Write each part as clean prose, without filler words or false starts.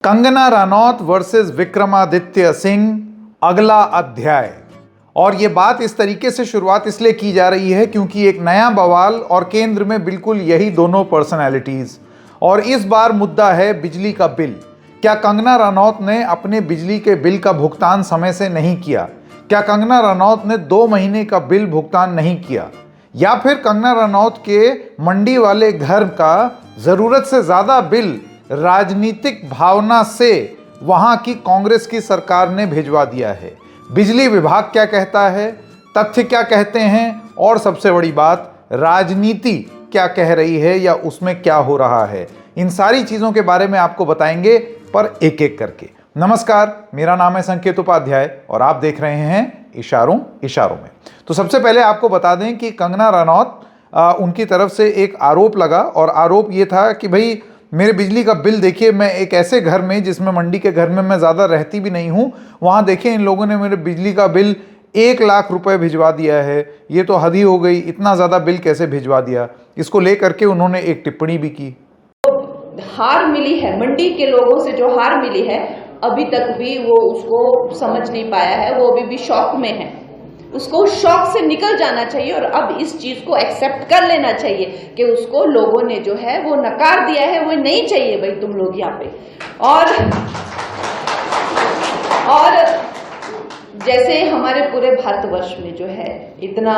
Kangana Ranaut versus Vikramaditya Singh अगला अध्याय। और ये बात इस तरीके से शुरुआत इसलिए की जा रही है क्योंकि एक नया बवाल और केंद्र में बिल्कुल यही दोनों पर्सनैलिटीज। और इस बार मुद्दा है बिजली का बिल। क्या कंगना रनौत ने अपने बिजली के बिल का भुगतान समय से नहीं किया? क्या कंगना रनौत ने 2 महीने का बिल भुगतान नहीं किया? या फिर कंगना रनौत के मंडी वाले घर का जरूरत से ज्यादा बिल राजनीतिक भावना से वहां की कांग्रेस की सरकार ने भिजवा दिया है? बिजली विभाग क्या कहता है, तथ्य क्या कहते हैं, और सबसे बड़ी बात राजनीति क्या कह रही है या उसमें क्या हो रहा है, इन सारी चीजों के बारे में आपको बताएंगे, पर एक एक करके। नमस्कार, मेरा नाम है संकेत उपाध्याय और आप देख रहे हैं इशारों इशारों में। तो सबसे पहले आपको बता दें कि कंगना रनौत उनकी तरफ से एक आरोप लगा और आरोप ये था कि भाई मेरे बिजली का बिल देखिए, मैं एक ऐसे घर में जिसमें मंडी के घर में मैं ज़्यादा रहती भी नहीं हूँ, वहाँ देखिए इन लोगों ने मेरे बिजली का बिल 1 लाख रुपए भिजवा दिया है। ये तो हद ही हो गई, इतना ज़्यादा बिल कैसे भिजवा दिया? इसको लेकर के उन्होंने एक टिप्पणी भी की। हार मिली है, मंडी के लोगों से जो हार मिली है, अभी तक भी वो उसको समझ नहीं पाया है, वो अभी भी शॉक में है। उसको शॉक से निकल जाना चाहिए और अब इस चीज को एक्सेप्ट कर लेना चाहिए कि उसको लोगों ने जो है वो नकार दिया है, वो नहीं चाहिए भाई तुम लोग यहाँ पे। और जैसे हमारे पूरे भारतवर्ष में जो है इतना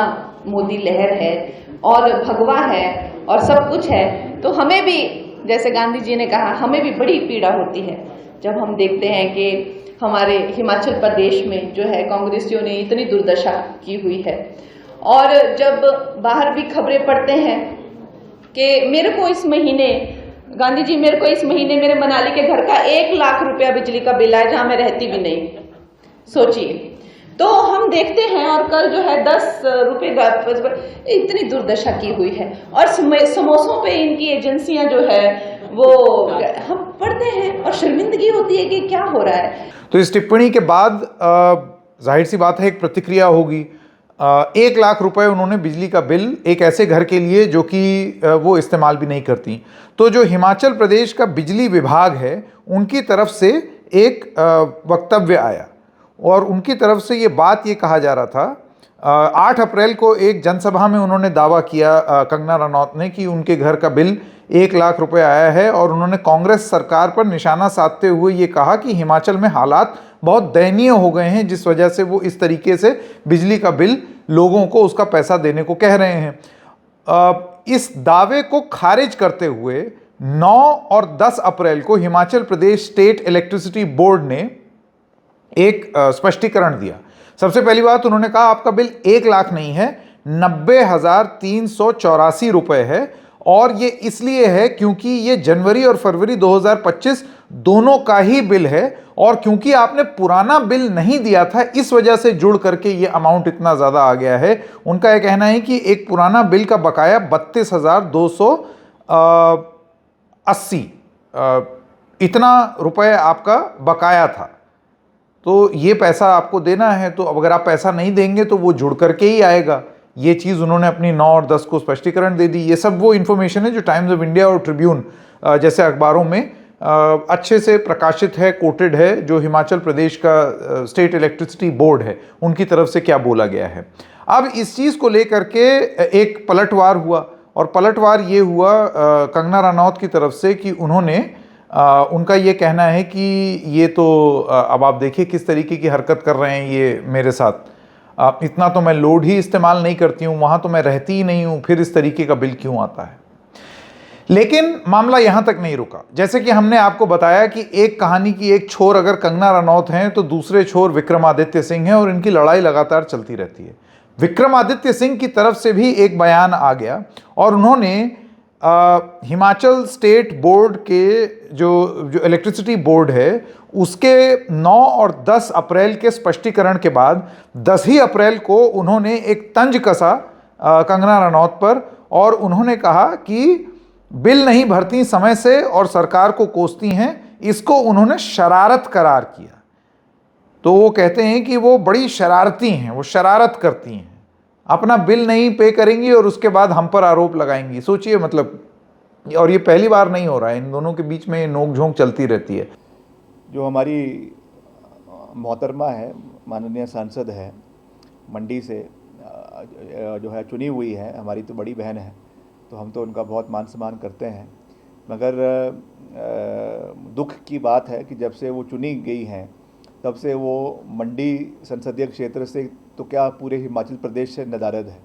मोदी लहर है और भगवा है और सब कुछ है, तो हमें भी, जैसे गांधी जी ने कहा, हमें भी बड़ी पीड़ा होती है जब हम देखते हैं कि हमारे हिमाचल प्रदेश में जो है कांग्रेसियों ने इतनी दुर्दशा की हुई है। और जब बाहर भी खबरें पढ़ते हैं कि मेरे को इस महीने, गांधी जी मेरे को इस महीने मेरे मनाली के घर का 1 लाख रुपया बिजली का बिल आया, जहां मैं रहती भी नहीं, सोचिए। तो हम देखते हैं, और कल जो है 10 रुपये इतनी दुर्दशा की हुई है। और समोसों पे इनकी एजेंसियां जो है वो हम पढ़ते हैं और शर्मिंदगी होती है कि क्या हो रहा है। तो इस टिप्पणी के बाद जाहिर सी बात है एक प्रतिक्रिया होगी। 1 लाख रुपए उन्होंने बिजली का बिल एक ऐसे घर के लिए जो कि वो इस्तेमाल भी नहीं करती। तो जो हिमाचल प्रदेश का बिजली विभाग है उनकी तरफ से एक वक्तव्य आया और उनकी तरफ से ये बात ये कहा जा रहा था। 8 अप्रैल को एक जनसभा में उन्होंने दावा किया कंगना रनौत ने कि उनके घर का बिल 1 लाख रुपए आया है और उन्होंने कांग्रेस सरकार पर निशाना साधते हुए ये कहा कि हिमाचल में हालात बहुत दयनीय हो गए हैं, जिस वजह से वो इस तरीके से बिजली का बिल लोगों को उसका पैसा देने को कह रहे हैं। इस दावे को खारिज करते हुए 9 और 10 अप्रैल को Himachal Pradesh state electricity board ने एक स्पष्टीकरण दिया। सबसे पहली बात उन्होंने कहा आपका बिल 1 लाख नहीं है, 90,384 रुपए है, और ये इसलिए है क्योंकि ये जनवरी और फरवरी 2025 दोनों का ही बिल है, और क्योंकि आपने पुराना बिल नहीं दिया था इस वजह से जुड़ करके ये अमाउंट इतना ज़्यादा आ गया है। उनका यह कहना है कि एक पुराना बिल का बकाया 32,280 इतना रुपए आपका बकाया था, तो ये पैसा आपको देना है। तो अगर आप पैसा नहीं देंगे तो वो जुड़ करके ही आएगा। ये चीज़ उन्होंने अपनी 9 और 10 को स्पष्टीकरण दे दी। ये सब वो इन्फॉर्मेशन है जो टाइम्स ऑफ इंडिया और ट्रिब्यून जैसे अखबारों में अच्छे से प्रकाशित है, कोटेड है, जो हिमाचल प्रदेश का स्टेट इलेक्ट्रिसिटी बोर्ड है उनकी तरफ से क्या बोला गया है। अब इस चीज़ को लेकर के एक पलटवार हुआ, और पलटवार ये हुआ कंगना रनौत की तरफ से कि उन्होंने उनका ये कहना है कि ये तो अब आप देखिए किस तरीके की हरकत कर रहे हैं ये मेरे साथ, इतना तो मैं लोड ही इस्तेमाल नहीं करती हूँ, वहाँ तो मैं रहती ही नहीं हूँ, फिर इस तरीके का बिल क्यों आता है। लेकिन मामला यहाँ तक नहीं रुका। जैसे कि हमने आपको बताया कि एक कहानी की एक छोर अगर कंगना रनौत हैं तो दूसरे छोर विक्रमादित्य सिंह हैं, और इनकी लड़ाई लगातार चलती रहती है। विक्रमादित्य सिंह की तरफ से भी एक बयान आ गया और उन्होंने हिमाचल स्टेट बोर्ड के जो इलेक्ट्रिसिटी बोर्ड है उसके 9 और 10 अप्रैल के स्पष्टीकरण के बाद 10 ही अप्रैल को उन्होंने एक तंज कसा कंगना रनौत पर, और उन्होंने कहा कि बिल नहीं भरती समय से और सरकार को कोसती हैं, इसको उन्होंने शरारत करार किया। तो वो कहते हैं कि वो बड़ी शरारती हैं, वो शरारत करती हैं, अपना बिल नहीं पे करेंगी और उसके बाद हम पर आरोप लगाएंगी। सोचिए, मतलब, और ये पहली बार नहीं हो रहा है, इन दोनों के बीच में नोक झोंक चलती रहती है। जो हमारी मोहतरमा है, माननीय सांसद है, मंडी से जो है चुनी हुई है, हमारी तो बड़ी बहन है, तो हम तो उनका बहुत मान सम्मान करते हैं। मगर दुख की बात है कि जब से वो चुनी गई हैं तब से वो मंडी संसदीय क्षेत्र से तो क्या पूरे हिमाचल प्रदेश से नदारद है।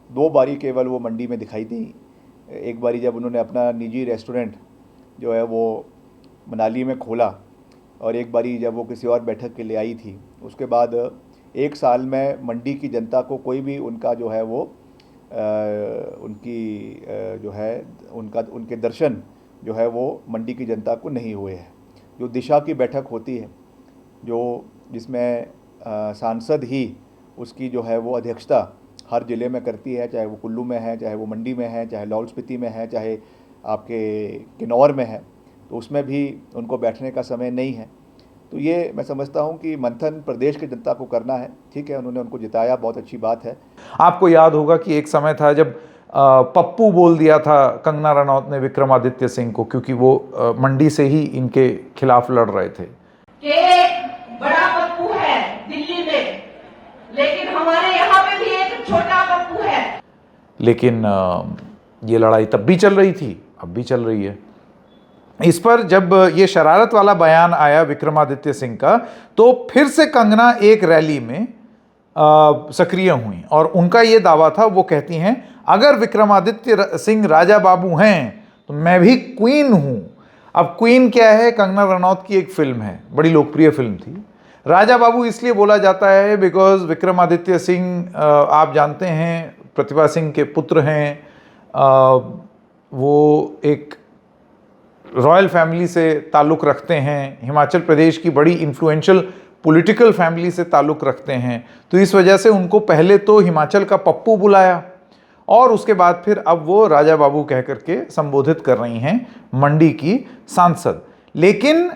2 बारी केवल वो मंडी में दिखाई दी। एक बारी जब उन्होंने अपना निजी रेस्टोरेंट जो है वो मनाली में खोला, और एक बारी जब वो किसी और बैठक के लिए आई थी। उसके बाद 1 साल में मंडी की जनता को कोई भी उनका जो है वो जो है उनके दर्शन जो है वो मंडी की जनता को नहीं हुए हैं। जो दिशा की बैठक होती है, जिसमें सांसद ही उसकी जो है वो अध्यक्षता हर ज़िले में करती है, चाहे वो कुल्लू में है, चाहे वो मंडी में है, चाहे लाहौल स्पीति में है, चाहे आपके किन्नौर में है, तो उसमें भी उनको बैठने का समय नहीं है। तो ये मैं समझता हूँ कि मंथन प्रदेश की जनता को करना है। ठीक है, उन्होंने उनको जिताया, बहुत अच्छी बात है। आपको याद होगा कि एक समय था जब पप्पू बोल दिया था कंगना रनौत ने विक्रमादित्य सिंह को, क्योंकि वो मंडी से ही इनके खिलाफ लड़ रहे थे कि एक बड़ा पप्पू है दिल्ली में, लेकिन हमारे यहाँ पे भी एक छोटा पप्पू है। लेकिन ये लड़ाई तब भी चल रही थी, अब भी चल रही है। इस पर जब ये शरारत वाला बयान आया विक्रमादित्य सिंह का, तो फिर से कंगना एक रैली में सक्रिय हुई और उनका ये दावा था, वो कहती हैं अगर विक्रमादित्य सिंह राजा बाबू हैं तो मैं भी क्वीन हूं। अब क्वीन क्या है? कंगना रनौत की एक फिल्म है, बड़ी लोकप्रिय फिल्म थी। राजा बाबू इसलिए बोला जाता है बिकॉज विक्रमादित्य सिंह आप जानते हैं प्रतिभा सिंह के पुत्र हैं। वो एक रॉयल फैमिली से ताल्लुक़ रखते हैं, हिमाचल प्रदेश की बड़ी इन्फ्लुएंशियल पॉलिटिकल फैमिली से ताल्लुक़ रखते हैं। तो इस वजह से उनको पहले तो हिमाचल का पप्पू बुलाया और उसके बाद फिर अब वो राजा बाबू कह करके संबोधित कर रही हैं मंडी की सांसद। लेकिन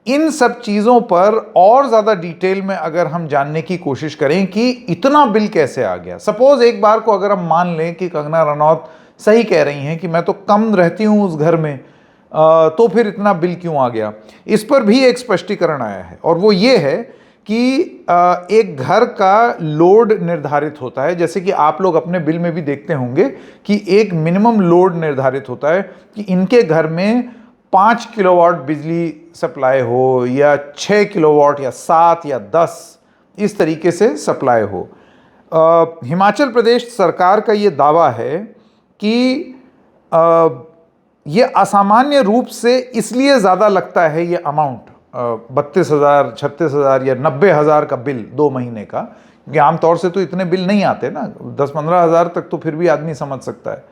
इन सब चीज़ों पर और ज़्यादा डिटेल में अगर हम जानने की कोशिश करें कि इतना बिल कैसे आ गया, सपोज़ एक बार को अगर हम मान लें कि कंगना रनौत सही कह रही हैं कि मैं तो कम रहती हूँ उस घर में, तो फिर इतना बिल क्यों आ गया? इस पर भी एक स्पष्टीकरण आया है और वो ये है कि एक घर का लोड निर्धारित होता है। जैसे कि आप लोग अपने बिल में भी देखते होंगे कि एक मिनिमम लोड निर्धारित होता है कि इनके घर में 5 किलोवाट बिजली सप्लाई हो या 6 किलोवाट या 7 या 10 इस तरीके से सप्लाई हो। हिमाचल प्रदेश सरकार का ये दावा है कि ये असामान्य रूप से इसलिए ज़्यादा लगता है ये अमाउंट 32,000, 36,000 या 90,000 का बिल 2 महीने का, क्योंकि आमतौर से तो इतने बिल नहीं आते ना, 10-15 हज़ार तक तो फिर भी आदमी समझ सकता है।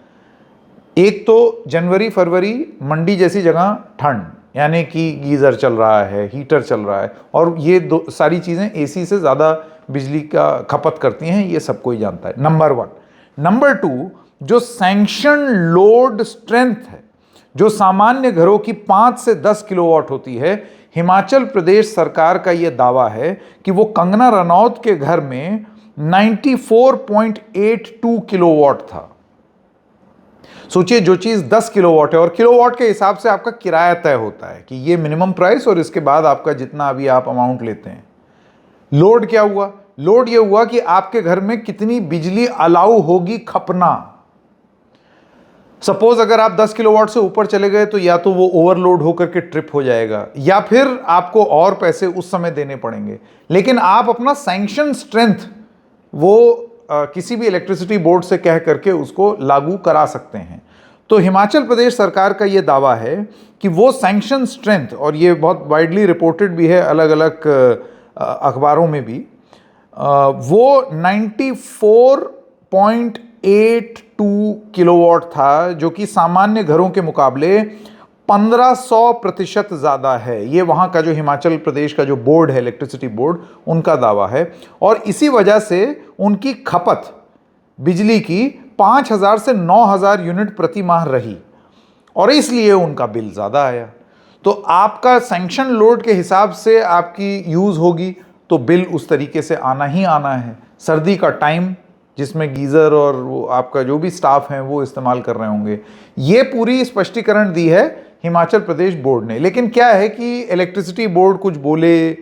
एक तो जनवरी फरवरी मंडी जैसी जगह ठंड, यानी कि गीज़र चल रहा है, हीटर चल रहा है, और ये दो सारी चीज़ें एसी से ज़्यादा बिजली का खपत करती हैं, ये सब कोई जानता है, नंबर 1। नंबर 2, जो सैंक्शन लोड स्ट्रेंथ है, जो सामान्य घरों की 5 से 10 किलोवाट होती है, हिमाचल प्रदेश सरकार का यह दावा है कि वो कंगना रनौत के घर में 94.82 किलोवाट था। सोचिए, जो चीज़ 10 किलोवाट है, और किलोवाट के हिसाब से आपका किराया तय होता है कि ये मिनिमम प्राइस और इसके बाद आपका जितना अभी आप अमाउंट लेते हैं। लोड क्या हुआ? लोड ये हुआ कि आपके घर में कितनी बिजली अलाउ होगी खपना। सपोज अगर आप 10 किलोवाट से ऊपर चले गए तो या तो वो ओवरलोड होकर के ट्रिप हो जाएगा या फिर आपको और पैसे उस समय देने पड़ेंगे। लेकिन आप अपना सैंक्शन स्ट्रेंथ वो किसी भी इलेक्ट्रिसिटी बोर्ड से कह करके उसको लागू करा सकते हैं। तो हिमाचल प्रदेश सरकार का ये दावा है कि वो सैंक्शन स्ट्रेंथ, और ये बहुत वाइडली रिपोर्टेड भी है अलग अलग अखबारों में भी, वो 94.82 किलोवाट था, जो कि सामान्य घरों के मुकाबले 1500% ज़्यादा है। ये वहाँ का जो हिमाचल प्रदेश का जो बोर्ड है, इलेक्ट्रिसिटी बोर्ड, उनका दावा है। और इसी वजह से उनकी खपत बिजली की 5,000 से 9,000 यूनिट प्रति माह रही और इसलिए उनका बिल ज़्यादा आया। तो आपका सैंक्शन लोड के हिसाब से आपकी यूज़ होगी तो बिल उस तरीके से आना ही आना है। सर्दी का टाइम जिसमें गीज़र और वो आपका जो भी स्टाफ हैं वो इस्तेमाल कर रहे होंगे। ये पूरी स्पष्टीकरण दी है हिमाचल प्रदेश बोर्ड ने। लेकिन क्या है कि इलेक्ट्रिसिटी बोर्ड कुछ बोले,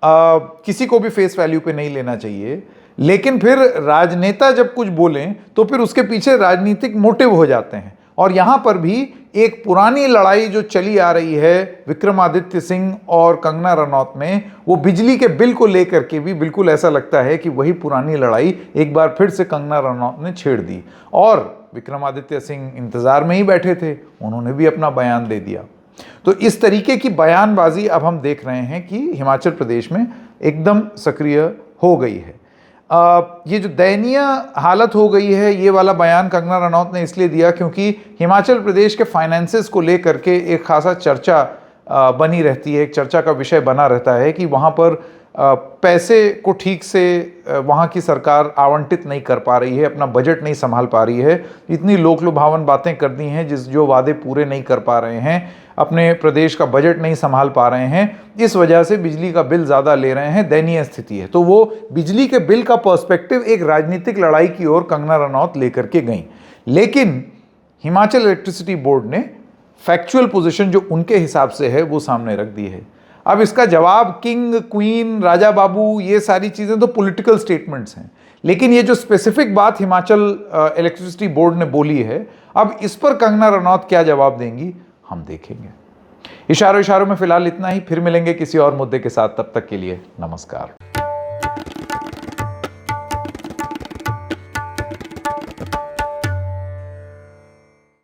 किसी को भी फेस वैल्यू पे नहीं लेना चाहिए, लेकिन फिर राजनेता जब कुछ बोलें तो फिर उसके पीछे राजनीतिक मोटिव हो जाते हैं। और यहां पर भी एक पुरानी लड़ाई जो चली आ रही है विक्रमादित्य सिंह और कंगना रनौत में, वो बिजली के बिल को लेकर के भी बिल्कुल ऐसा लगता है कि वही पुरानी लड़ाई एक बार फिर से कंगना रनौत ने छेड़ दी। और विक्रमादित्य सिंह इंतजार में ही बैठे थे, उन्होंने भी अपना बयान दे दिया। तो इस तरीके की बयानबाजी अब हम देख रहे हैं कि हिमाचल प्रदेश में एकदम सक्रिय हो गई है। ये जो दयनीय हालत हो गई है, ये वाला बयान कंगना रनौत ने इसलिए दिया क्योंकि हिमाचल प्रदेश के फाइनेंसेस को लेकर के एक खासा चर्चा बनी रहती है, एक चर्चा का विषय बना रहता है कि वहाँ पर पैसे को ठीक से वहाँ की सरकार आवंटित नहीं कर पा रही है, अपना बजट नहीं संभाल पा रही है, इतनी लोकलुभावन बातें कर दी हैं जो वादे पूरे नहीं कर पा रहे हैं, अपने प्रदेश का बजट नहीं संभाल पा रहे हैं, इस वजह से बिजली का बिल ज़्यादा ले रहे हैं, दयनीय स्थिति है। तो वो बिजली के बिल का पर्सपेक्टिव एक राजनीतिक लड़ाई की ओर कंगना रनौत लेकर के गई। लेकिन हिमाचल इलेक्ट्रिसिटी बोर्ड ने फैक्चुअल पोजीशन जो उनके हिसाब से है वो सामने रख दी है। अब इसका जवाब किंग, क्वीन, राजा बाबू, ये सारी चीज़ें तो पॉलिटिकल स्टेटमेंट्स हैं, लेकिन ये जो स्पेसिफिक बात हिमाचल इलेक्ट्रिसिटी बोर्ड ने बोली है, अब इस पर कंगना रनौत क्या जवाब देंगी हम देखेंगे। इशारों में फिलहाल इतना ही, फिर मिलेंगे किसी और मुद्दे के साथ, तब तक के लिए नमस्कार।